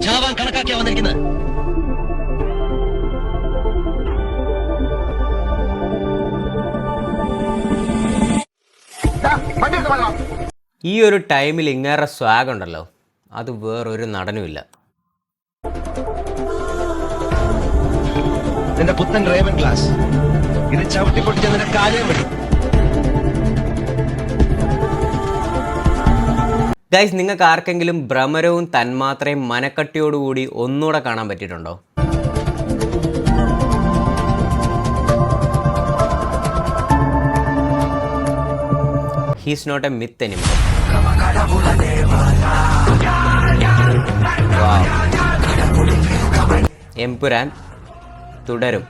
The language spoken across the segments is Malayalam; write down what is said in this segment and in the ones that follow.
ചാവാൻ കണക്കാക്കിയാ വന്നിരിക്കുന്നത്. ഈ ഒരു ടൈമിൽ ഇങ്ങേറെ സ്വാഗ് ഉണ്ടല്ലോ, അത് വേറൊരു നടനുമില്ല. നിന്റെ പുത്തൻ റേവൻ ക്ലാസ് ഇത് ചവിട്ടിപ്പൊട്ടിച്ച നിന്റെ കാര്യം വരും. ഗൈസ്, നിങ്ങൾക്ക് ആർക്കെങ്കിലും ഭ്രമരവും തന്മാത്രയും മനക്കട്ടിയോടുകൂടി ഒന്നുകൂടെ കാണാൻ പറ്റിയിട്ടുണ്ടോ? He's not a myth anymore. Empuraan തുടരും.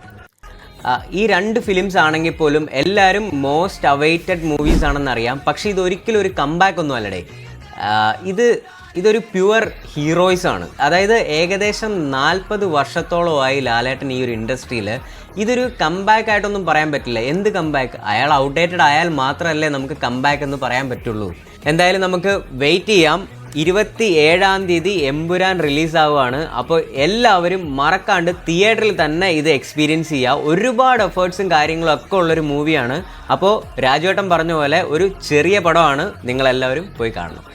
ഈ രണ്ട് ഫിലിംസ് ആണെങ്കിൽ പോലും എല്ലാവരും മോസ്റ്റ് അവൈറ്റഡ് മൂവീസ് ആണെന്നറിയാം. പക്ഷേ ഇതൊരിക്കലും ഒരു കംബാക്ക് ഒന്നും അല്ലടേ. ഇതൊരു പ്യുവർ ഹീറോയിസ് ആണ്. അതായത് ഏകദേശം 40 വർഷത്തോളമായി ലാലേട്ടൻ ഈ ഒരു ഇൻഡസ്ട്രിയിൽ. ഇതൊരു കംബാക്ക് ആയിട്ടൊന്നും പറയാൻ പറ്റില്ല. എന്ത് കംബാക്ക്? അയാൾ ഔട്ട്ഡേറ്റഡ് ആയാൽ മാത്രമല്ലേ നമുക്ക് കംബാക്ക് എന്ന് പറയാൻ പറ്റുള്ളൂ. എന്തായാലും നമുക്ക് വെയിറ്റ് ചെയ്യാം. 27-ാം തീയതി എമ്പുരാൻ റിലീസാവുകയാണ്. അപ്പോൾ എല്ലാവരും മറക്കാണ്ട് തിയേറ്ററിൽ തന്നെ ഇത് എക്സ്പീരിയൻസ് ചെയ്യുക. ഒരുപാട് എഫേർട്സും കാര്യങ്ങളും ഒക്കെ ഉള്ളൊരു മൂവിയാണ്. അപ്പോൾ രാജുവേട്ടൻ പറഞ്ഞ പോലെ ഒരു ചെറിയ പടമാണ്. നിങ്ങളെല്ലാവരും പോയി കാണണം.